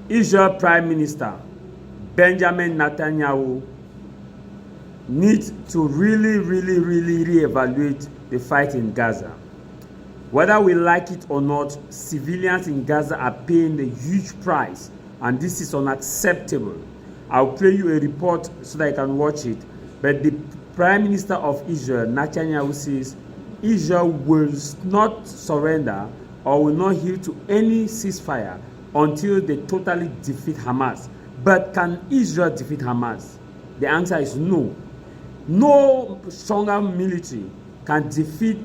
Israel Prime Minister Benjamin Netanyahu needs to really reevaluate the fight in Gaza. Whether we like it or not, civilians in Gaza are paying a huge price, and this is unacceptable. I'll play you a report so that you can watch it. But the Prime Minister of Israel, Netanyahu, says Israel will not surrender or will not yield to any ceasefire until they totally defeat Hamas. But can Israel defeat Hamas? The answer is no. No stronger military can defeat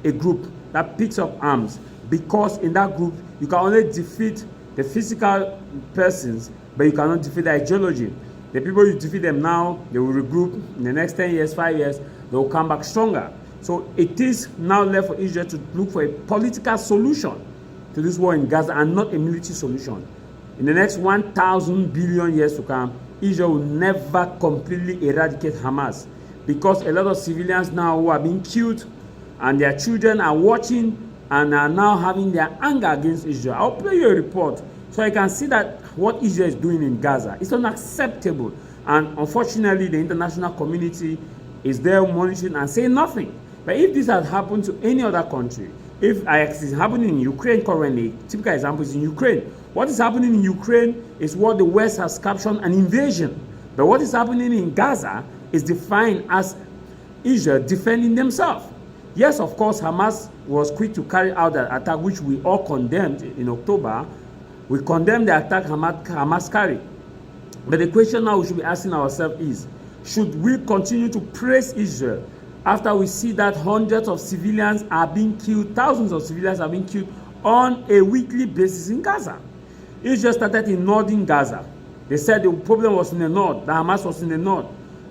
a group that picks up arms, because in that group you can only defeat the physical persons, but you cannot defeat the ideology. The people you defeat them now, they will regroup in the next 10 years, 5 years, they will come back stronger. So it is now left for Israel to look for a political solution to this war in Gaza and not a military solution. In the next 1,000 billion years to come, Israel will never completely eradicate Hamas, because a lot of civilians now who are being killed and their children are watching and are now having their anger against Israel. I'll play you a report so you can see that what Israel is doing in Gaza is unacceptable. And unfortunately, the international community is there monitoring and saying nothing. But if this had happened to any other country, if it is happening in Ukraine currently, typical example is in Ukraine. What is happening in Ukraine is what the West has captioned an invasion. But what is happening in Gaza is defined as Israel defending themselves. Yes, of course, Hamas was quick to carry out that attack, which we all condemned in October. We condemned the attack Hamas carried. But the question now we should be asking ourselves is, should we continue to praise Israel after we see that hundreds of civilians are being killed, thousands of civilians are being killed on a weekly basis in Gaza? Israel started in northern Gaza. They said the problem was in the north, the Hamas was in the north.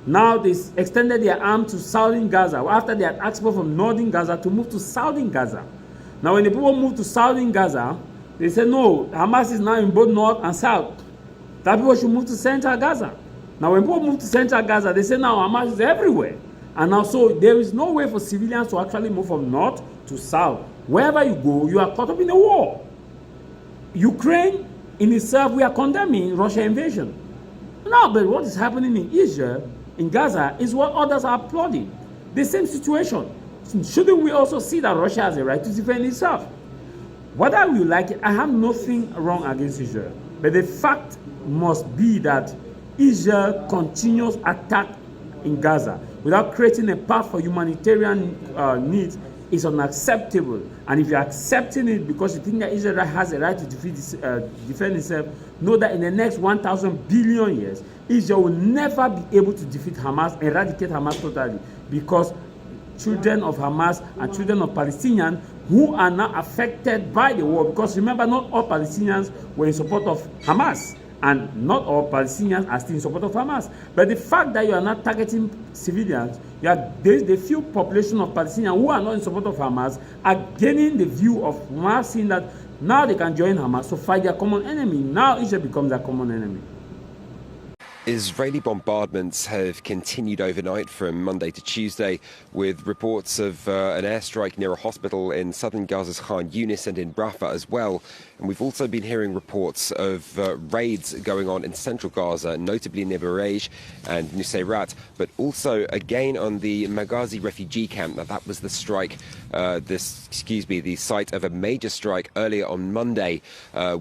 Now they extended their arm to southern Gaza after they had asked people from northern Gaza to move to southern Gaza. Now when the people moved to southern Gaza, they said no, Hamas is now in both north and south. That people should move to central Gaza. Now when people move to central Gaza, they say now Hamas is everywhere. And now so there is no way for civilians to actually move from north to south. Wherever you go, you are caught up in a war. Ukraine in itself, we are condemning Russia invasion. Now, but what is happening in Israel, in Gaza, is what others are applauding. The same situation. Shouldn't we also see that Russia has a right to defend itself? Whether we like it, I have nothing wrong against Israel. But the fact must be that Israel continues attack in Gaza without creating a path for humanitarian needs is unacceptable. And if you're accepting it because you think that Israel has a right to defend itself, know that in the next 1,000 billion years, Israel will never be able to defeat Hamas, eradicate Hamas totally, because children of Hamas and children of Palestinians who are now affected by the war, because remember, not all Palestinians were in support of Hamas, and not all Palestinians are still in support of Hamas. But the fact that you are not targeting civilians, the few population of Palestinians who are not in support of Hamas are gaining the view of Hamas, seeing that now they can join Hamas to fight their common enemy. Now Israel becomes their common enemy. Israeli bombardments have continued overnight from Monday to Tuesday, with reports of an airstrike near a hospital in southern Gaza's Khan Yunis and in Rafah as well. And we've also been hearing reports of raids going on in central Gaza, notably near Barej and Nusayrat, but also again on the Maghazi refugee camp. Now, that was the strike, the site of a major strike earlier on Monday,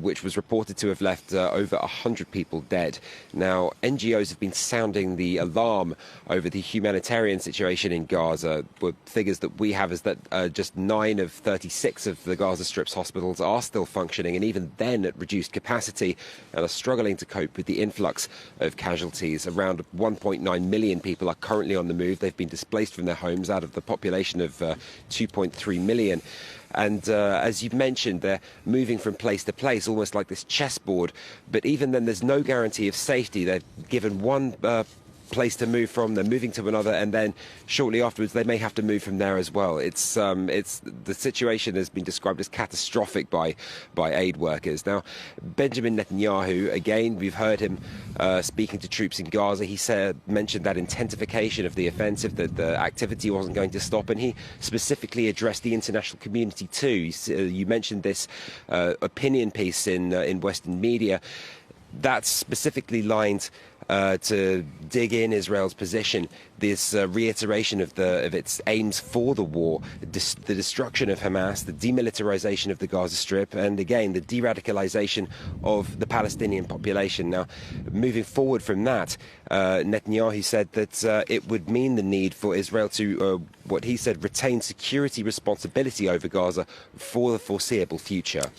which was reported to have left over 100 people dead. Now, NGOs have been sounding the alarm over the humanitarian situation in Gaza. The figures that we have is that just 9 of 36 of the Gaza Strip's hospitals are still functioning, and even then at reduced capacity, and are struggling to cope with the influx of casualties. Around 1.9 million people are currently on the move. They've been displaced from their homes out of the population of 2.3 million. And as you've mentioned, they're moving from place to place, almost like this chessboard. But even then, there's no guarantee of safety. They've given one place to move from, they're moving to another, and then shortly afterwards they may have to move from there as well. It's the situation has been described as catastrophic by aid workers. Now, Benjamin Netanyahu, again, we've heard him speaking to troops in Gaza. He mentioned that intensification of the offensive, that the activity wasn't going to stop, and he specifically addressed the international community too. You mentioned this opinion piece in Western media. That's specifically lined to dig in Israel's position, this reiteration of its aims for the war, the destruction of Hamas, the demilitarization of the Gaza Strip, and again, the de-radicalization of the Palestinian population. Now, moving forward from that, Netanyahu said that it would mean the need for Israel to, what he said, retain security responsibility over Gaza for the foreseeable future.